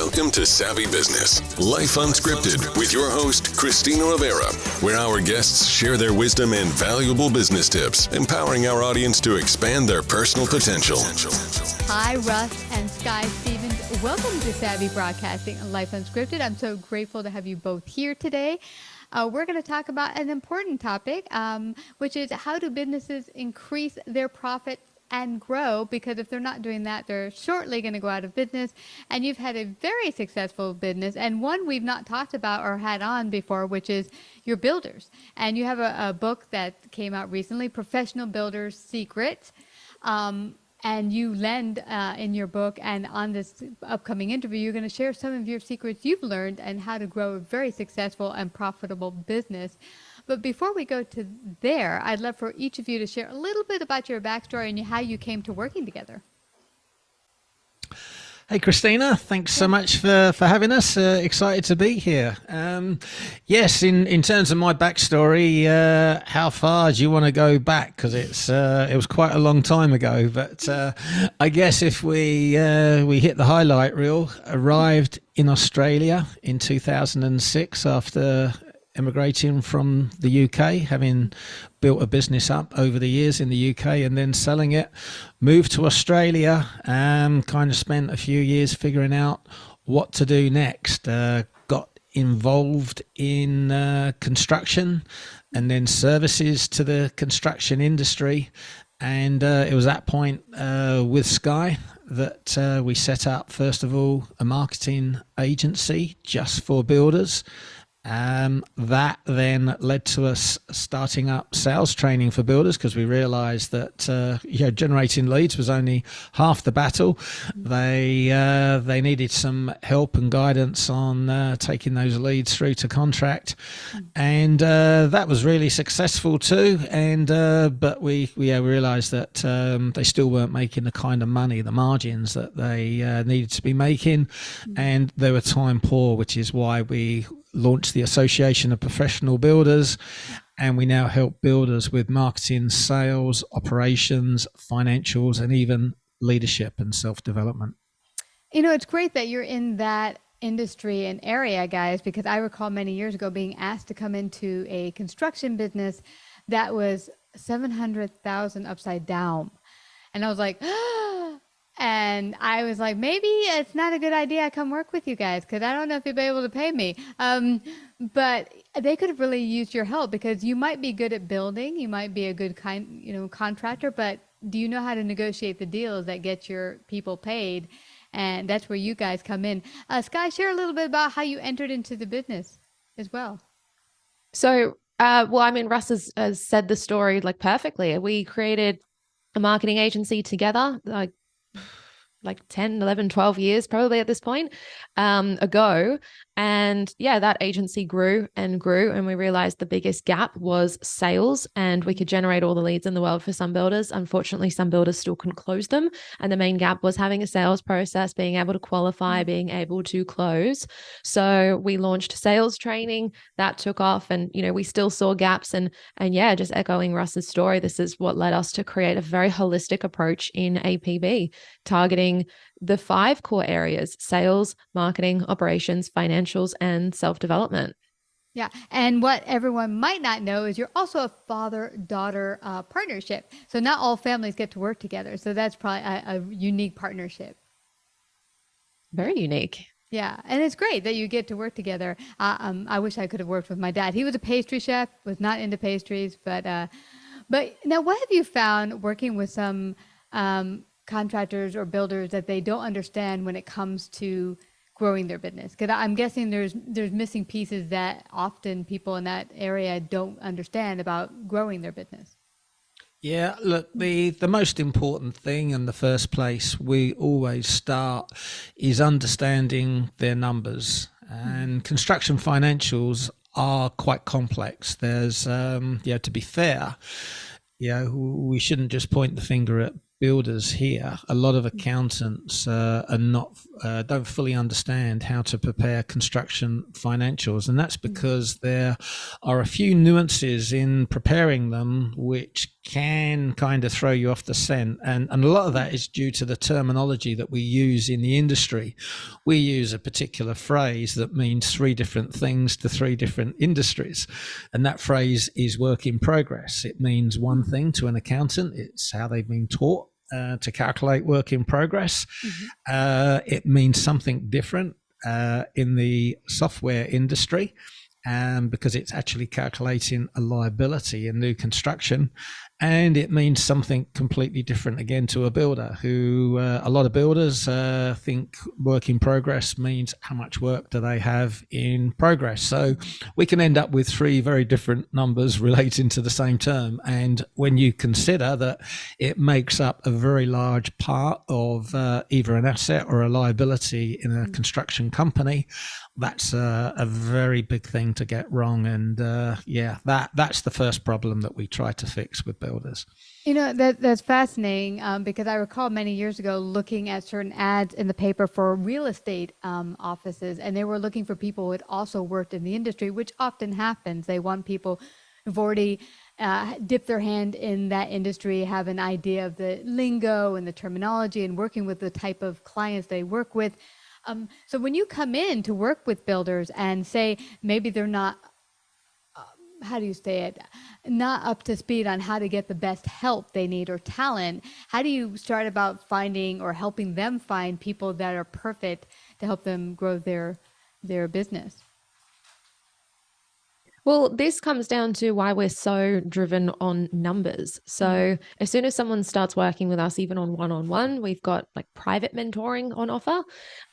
Welcome to Savvy Business, Life Unscripted, with your host, Christina Rivera, where our guests share their wisdom and valuable business tips, empowering our audience to expand their personal potential. Hi, Russ and Sky Stephens. Welcome to Savvy Broadcasting, Life Unscripted. I'm so grateful to have you both here today. We're going to talk about an important topic, which is how do businesses increase their profit and grow, because if they're not doing that, they're shortly going to go out of business. And you've had a very successful business, and one we've not talked about or had on before, which is your builders. And you have a book that came out recently, Professional Builders Secret. And you lend in your book, and on this upcoming interview, you're going to share some of your secrets you've learned and how to grow a very successful and profitable business. But before we go to there, I'd love for each of you to share a little bit about your backstory and how you came to working together. Hey, Christina, thanks so much for having us. Excited to be here. Yes, in terms of my backstory, how far do you want to go back? Because it was quite a long time ago. But I guess if we hit the highlight reel, arrived in Australia in 2006 after emigrating from the UK, having built a business up over the years in the UK and then selling it. Moved to Australia, kind of spent a few years figuring out what to do next. Got involved in construction and then services to the construction industry. And it was that point with Sky that we set up, first of all, a marketing agency just for builders. That then led to us starting up sales training for builders, because we realized that generating leads was only half the battle. They needed some help and guidance on taking those leads through to contract, and that was really successful too. And but we realized that they still weren't making the kind of money, the margins that they needed to be making, and they were time poor, which is why we launched the Association of Professional Builders, and we now help builders with marketing, sales, operations, financials, and even leadership and self-development. You know, it's great that you're in that industry and area, guys, because I recall many years ago being asked to come into a construction business that was 700,000 upside down. And I was like, and I was like, maybe it's not a good idea I come work with you guys, because I don't know if you'll be able to pay me. But they could have really used your help, because you might be good at building. You might be a good contractor, but do you know how to negotiate the deals that get your people paid? And that's where you guys come in. Sky, share a little bit about how you entered into the business as well. So, Russ has said the story perfectly. We created a marketing agency together, like 10, 11, 12 years probably at this point ago. And that agency grew and grew, and we realized the biggest gap was sales, and we could generate all the leads in the world for some builders. Unfortunately, some builders still couldn't close them. And the main gap was having a sales process, being able to qualify, being able to close. So we launched sales training that took off, and, we still saw gaps, and just echoing Russ's story, this is what led us to create a very holistic approach in APB, targeting the 5 core areas: sales, marketing, operations, financials, and self-development. Yeah. And what everyone might not know is you're also a father-daughter partnership. So not all families get to work together. So that's probably a unique partnership. Very unique. Yeah. And it's great that you get to work together. I wish I could have worked with my dad. He was a pastry chef, was not into pastries, but now what have you found working with some contractors or builders that they don't understand when it comes to growing their business? Because I'm guessing there's missing pieces that often people in that area don't understand about growing their business. Yeah, look, the most important thing in the first place we always start is understanding their numbers. And construction financials are quite complex. There's, to be fair, we shouldn't just point the finger at builders here. A lot of accountants are not don't fully understand how to prepare construction financials, and that's because there are a few nuances in preparing them which can kind of throw you off the scent. And a lot of that is due to the terminology that we use in the industry. We use a particular phrase that means three different things to three different industries. And that phrase is work in progress. It means one thing to an accountant. It's how they've been taught to calculate work in progress. It means something different in the software industry. Because it's actually calculating a liability in new construction. And it means something completely different again to a builder who a lot of builders think work in progress means how much work do they have in progress. So we can end up with three very different numbers relating to the same term. And when you consider that it makes up a very large part of either an asset or a liability in a construction company, that's a very big thing to get wrong. And that's the first problem that we try to fix with builders. You know, that's fascinating because I recall many years ago looking at certain ads in the paper for real estate offices, and they were looking for people who had also worked in the industry, which often happens. They want people who've already dipped their hand in that industry, have an idea of the lingo and the terminology and working with the type of clients they work with. So when you come in to work with builders and say maybe they're not, how do you say it, not up to speed on how to get the best help they need or talent, how do you start about finding or helping them find people that are perfect to help them grow their business? Well, this comes down to why we're so driven on numbers. So as soon as someone starts working with us, even on one-on-one, we've got like private mentoring on offer.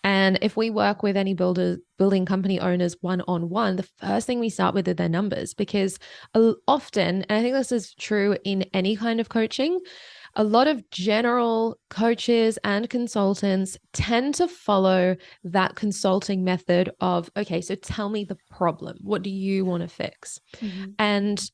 And if we work with any building company owners one-on-one, the first thing we start with are their numbers, because often, and I think this is true in any kind of coaching, a lot of general coaches and consultants tend to follow that consulting method of, okay, so tell me the problem. What do you want to fix? And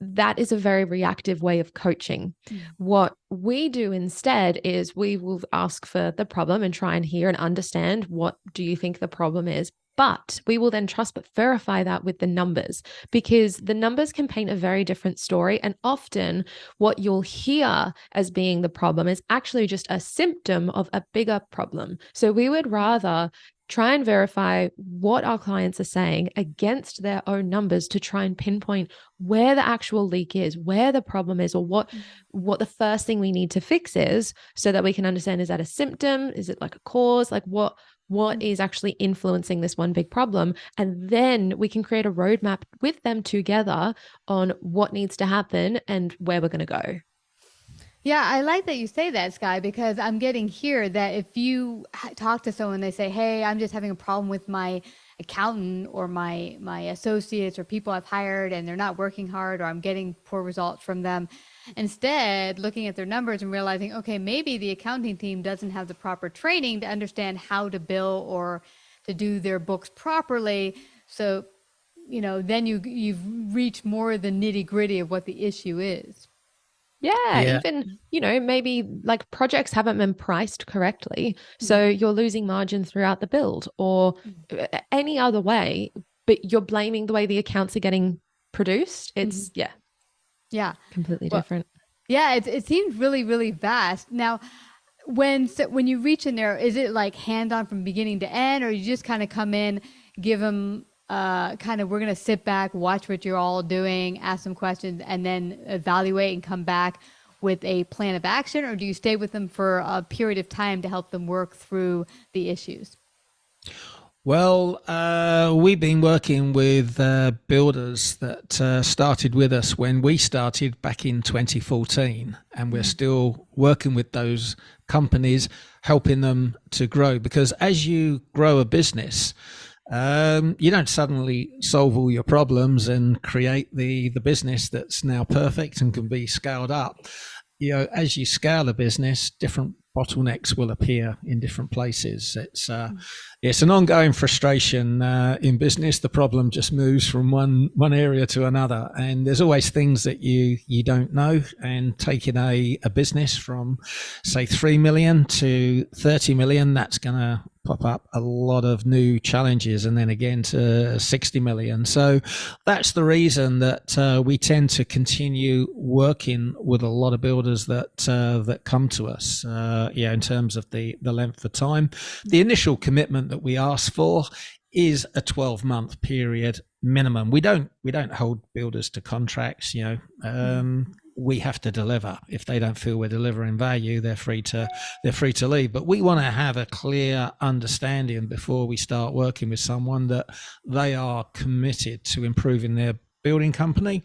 that is a very reactive way of coaching. What we do instead is we will ask for the problem and try and hear and understand, what do you think the problem is? But we will then trust but verify that with the numbers, because the numbers can paint a very different story. And often what you'll hear as being the problem is actually just a symptom of a bigger problem. So we would rather try and verify what our clients are saying against their own numbers to try and pinpoint where the actual leak is, where the problem is, or what the first thing we need to fix is, so that we can understand, is that a symptom? Is it like a cause? Like what is actually influencing this one big problem? And then we can create a roadmap with them together on what needs to happen and where we're going to go. Yeah, I like that you say that, Sky, because I'm getting here that if you talk to someone, they say, hey, I'm just having a problem with my accountant or my associates or people I've hired and they're not working hard, or I'm getting poor results from them. Instead, looking at their numbers and realizing, okay, maybe the accounting team doesn't have the proper training to understand how to bill or to do their books properly. So, you know, then you've reached more of the nitty gritty of what the issue is. Yeah, even, you know, maybe like projects haven't been priced correctly. So you're losing margin throughout the build or any other way, but you're blaming the way the accounts are getting produced. It's, completely different. Yeah, it seems really, really vast. Now, when you reach in there, is it like hands-on from beginning to end, or you just kind of come in, give them we're going to sit back, watch what you're all doing, ask some questions, and then evaluate and come back with a plan of action? Or do you stay with them for a period of time to help them work through the issues? Well, we've been working with builders that started with us when we started back in 2014, and we're still working with those companies, helping them to grow, because as you grow a business, you don't suddenly solve all your problems and create the business that's now perfect and can be scaled up. You know, as you scale a business, different bottlenecks will appear in different places. It's an ongoing frustration in business. The problem just moves from one area to another, and there's always things that you don't know. And taking a business from say 3 million to 30 million, that's going to pop up a lot of new challenges, and then again to 60 million. So that's the reason that we tend to continue working with a lot of builders that come to us. In terms of the length of time, the initial commitment that we ask for is a 12-month period minimum. We don't hold builders to contracts. We have to deliver. If they don't feel we're delivering value, they're free to leave. But we want to have a clear understanding before we start working with someone that they are committed to improving their building company,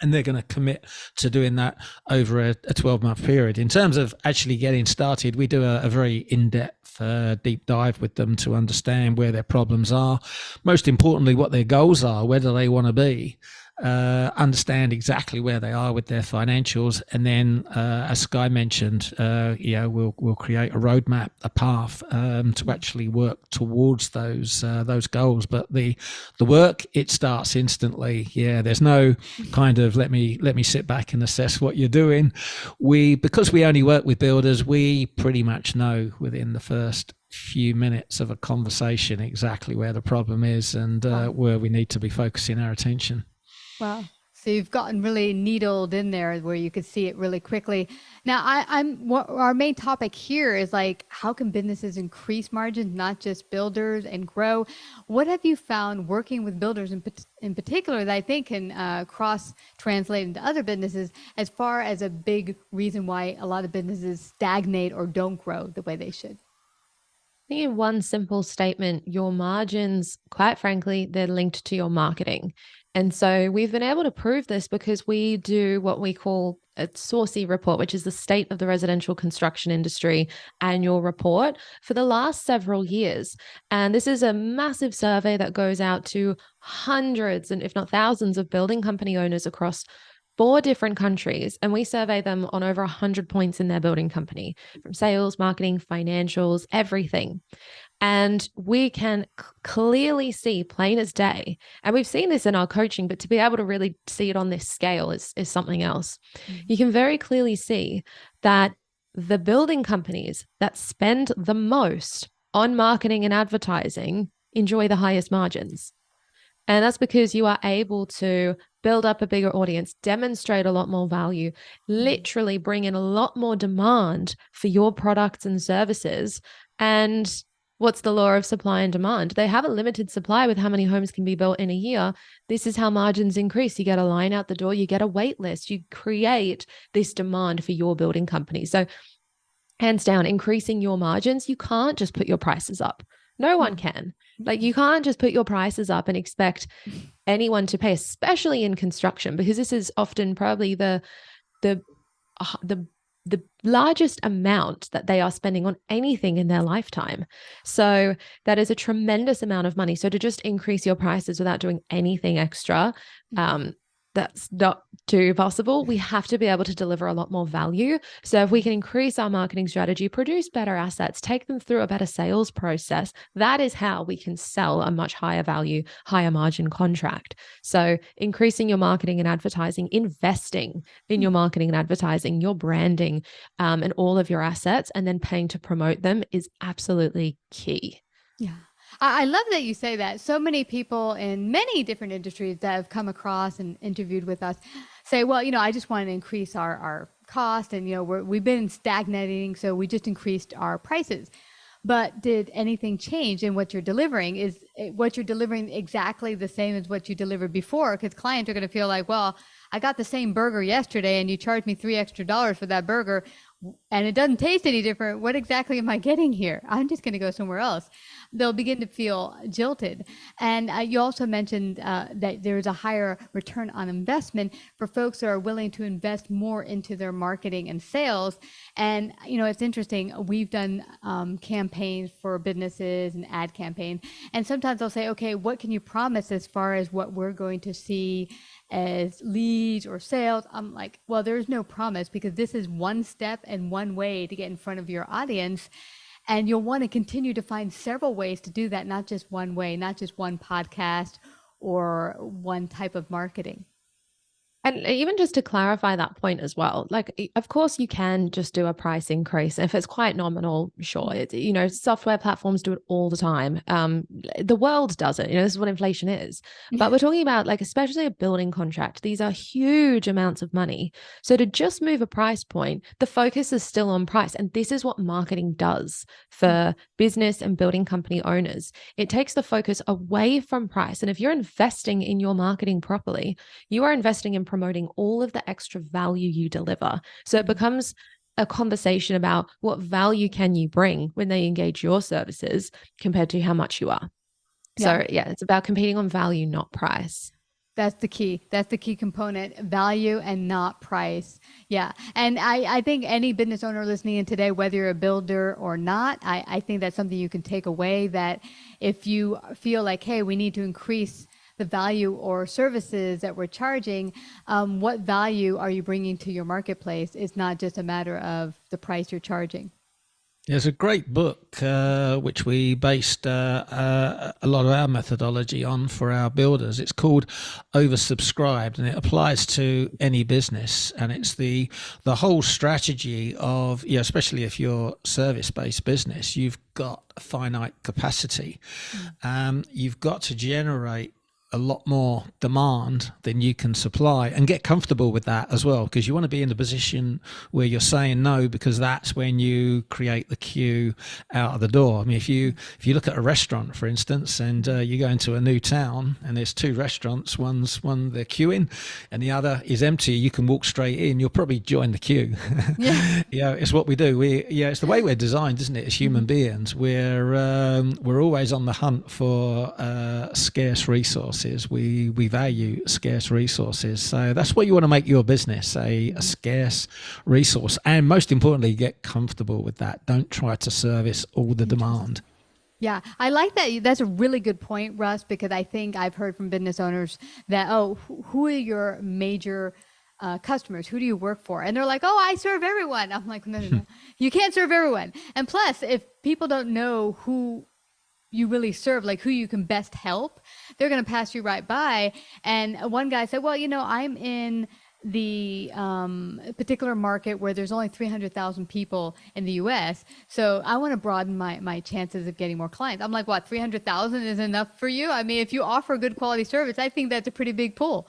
and they're going to commit to doing that over a 12-month period. In terms of actually getting started, we do a very in-depth deep dive with them to understand where their problems are, most importantly what their goals are, where do they want to be, understand exactly where they are with their financials, and then as Sky mentioned, we'll create a roadmap, a path to actually work towards those goals. But the work, it starts instantly. There's no kind of let me sit back and assess what you're doing. Because we only work with builders, we pretty much know within the first few minutes of a conversation exactly where the problem is and where we need to be focusing our attention. Wow. So you've gotten really needled in there where you could see it really quickly. Now, our main topic here is like, how can businesses increase margins, not just builders, and grow? What have you found working with builders in particular that I think can cross-translate into other businesses as far as a big reason why a lot of businesses stagnate or don't grow the way they should? I think in one simple statement, your margins, quite frankly, they're linked to your marketing. And so we've been able to prove this because we do what we call a SOURCE report, which is the State of the Residential Construction Industry annual report for the last several years. And this is a massive survey that goes out to hundreds and if not thousands of building company owners across 4 different countries, and we survey them on over 100 points in their building company, from sales, marketing, financials, everything. And we can clearly see, plain as day, and we've seen this in our coaching, but to be able to really see it on this scale is something else. Mm-hmm. You can very clearly see that the building companies that spend the most on marketing and advertising enjoy the highest margins. And that's because you are able to build up a bigger audience, demonstrate a lot more value, literally bring in a lot more demand for your products and services. And what's the law of supply and demand? They have a limited supply with how many homes can be built in a year. This is how margins increase. You get a line out the door, you get a wait list, you create this demand for your building company. So hands down, increasing your margins, you can't just put your prices up. No one can. Like, you can't just put your prices up and expect anyone to pay, especially in construction, because this is often probably the largest amount that they are spending on anything in their lifetime. So that is a tremendous amount of money. So to just increase your prices without doing anything extra, that's not too possible. We have to be able to deliver a lot more value. So if we can increase our marketing strategy, produce better assets, take them through a better sales process, that is how we can sell a much higher value, higher margin contract. So increasing your marketing and advertising, investing in your marketing and advertising, your branding, and all of your assets, and then paying to promote them is absolutely key. Yeah. I love that you say that. So many people in many different industries that have come across and interviewed with us say, well, I just want to increase our cost, and, we've been stagnating, so we just increased our prices. But did anything change in what you're delivering? Is what you're delivering exactly the same as what you delivered before? Because clients are going to feel like, well, I got the same burger yesterday and you charged me $3 extra for that burger and it doesn't taste any different. What exactly am I getting here? I'm just going to go somewhere else. They'll begin to feel jilted. And you also mentioned that there's a higher return on investment for folks that are willing to invest more into their marketing and sales. And, it's interesting. We've done campaigns for businesses and ad campaigns. And sometimes they'll say, okay, what can you promise as far as what we're going to see as leads or sales? I'm like, well, there's no promise, because this is one step and one way to get in front of your audience. And you'll want to continue to find several ways to do that, not just one way, not just one podcast or one type of marketing. And even just to clarify that point as well, like, of course, you can just do a price increase. If it's quite nominal, sure. Software platforms do it all the time. The world does it. This is what inflation is. But we're talking about, like, especially a building contract. These are huge amounts of money. So to just move a price point, the focus is still on price. And this is what marketing does for business and building company owners. It takes the focus away from price. And if you're investing in your marketing properly, you are investing in promoting all of the extra value you deliver. So it becomes a conversation about what value can you bring when they engage your services compared to how much you are. So yeah, it's about competing on value, not price. That's the key. That's the key component, value and not price. Yeah. And I think any business owner listening in today, whether you're a builder or not, I think that's something you can take away, that if you feel like, hey, we need to increase the value or services that we're charging, what value are you bringing to your marketplace? It's not just a matter of the price you're charging. There's a great book which we based a lot of our methodology on for our builders. It's called Oversubscribed, and it applies to any business. And it's the whole strategy of, especially if you're service-based business, you've got a finite capacity. You've got to generate a lot more demand than you can supply, and get comfortable with that as well, because you want to be in the position where you're saying no, because that's when you create the queue out of the door. I mean, if you look at a restaurant, for instance, and you go into a new town and there's two restaurants, one they're queuing and the other is empty, you can walk straight in, you'll probably join the queue. It's what we do. It's the way we're designed, isn't it, as human beings. We're always on the hunt for scarce resources. We value scarce resources. So that's what you want to make your business, a scarce resource. And most importantly, get comfortable with that. Don't try to service all the demand. Yeah, I like that. That's a really good point, Russ, because I think I've heard from business owners that, who are your major customers? Who do you work for? And they're like, I serve everyone. I'm like, no. You can't serve everyone. And plus, if people don't know who you really serve, like who you can best help, they're going to pass you right by. And one guy said, well, I'm in the particular market where there's only 300,000 people in the US. So I want to broaden my chances of getting more clients. I'm like, what, 300,000 is enough for you? I mean, if you offer good quality service, I think that's a pretty big pull.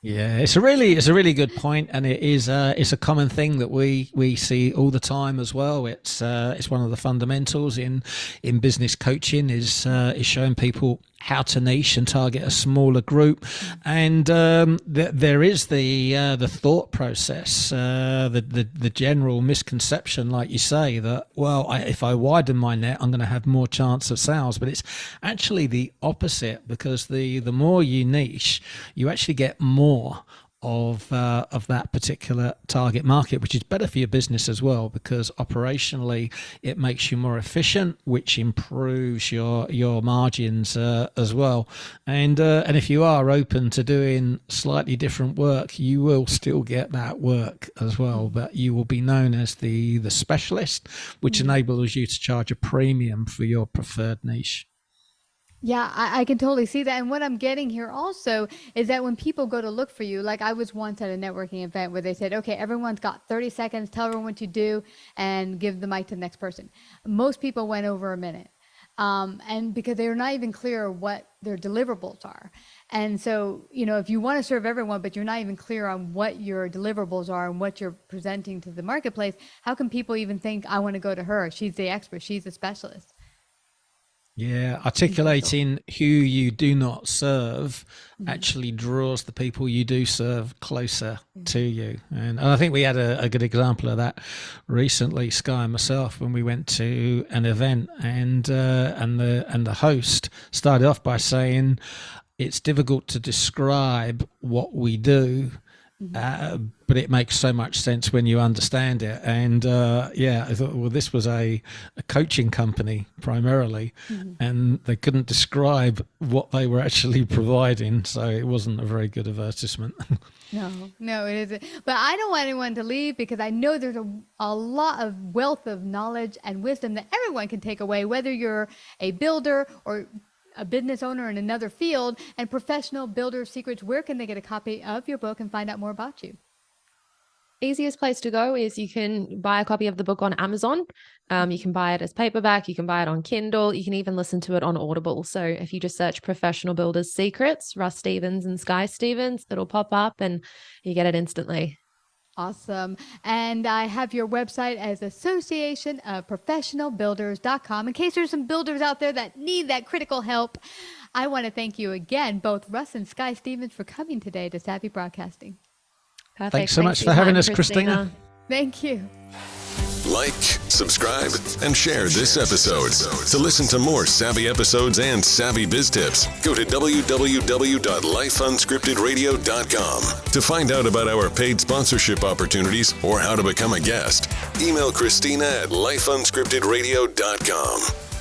Yeah, it's a really good point, and it's a common thing that we see all the time as well. It's one of the fundamentals in business coaching is showing people how to niche and target a smaller group, and there is the thought process, the general misconception, like you say, that if I widen my net, I'm going to have more chance of sales. But it's actually the opposite, because the more you niche, you actually get more of that particular target market, which is better for your business as well, because operationally it makes you more efficient, which improves your margins as well. And if you are open to doing slightly different work, you will still get that work as well, but you will be known as the specialist, which enables you to charge a premium for your preferred niche. Yeah, I can totally see that. And what I'm getting here also is that when people go to look for you, like I was once at a networking event where they said, okay, everyone's got 30 seconds, tell everyone what you do and give the mic to the next person. Most people went over a minute. And because they're not even clear what their deliverables are. And so, if you want to serve everyone, but you're not even clear on what your deliverables are and what you're presenting to the marketplace, how can people even think, I want to go to her? She's the expert. She's the specialist. Yeah, articulating who you do not serve actually draws the people you do serve closer to you. And I think we had a good example of that recently, Sky and myself, when we went to an event, and the host started off by saying, it's difficult to describe what we do, but it makes so much sense when you understand it. And I thought, this was a coaching company primarily, and they couldn't describe what they were actually providing, so it wasn't a very good advertisement. No, it isn't. But I don't want anyone to leave, because I know there's a lot of wealth of knowledge and wisdom that everyone can take away, whether you're a builder or a business owner in another field and professional builder secrets, where can they get a copy of your book and find out more about you? Easiest place to go is you can buy a copy of the book on Amazon. You can buy it as paperback. You can buy it on Kindle. You can even listen to it on Audible. So if you just search Professional Builders Secrets, Russ Stephens and Sky Stephens, it'll pop up and you get it instantly. Awesome. And I have your website as Association of ProfessionalBuilders.com. In case there's some builders out there that need that critical help, I want to thank you again, both Russ and Sky Stephens, for coming today to Savvy Broadcasting. Perfect. Thanks so much for having us, Christina. Thank you. Like, subscribe, and share this episode. To listen to more savvy episodes and savvy biz tips, go to www.lifeunscriptedradio.com. To find out about our paid sponsorship opportunities or how to become a guest, email Christina at lifeunscriptedradio.com.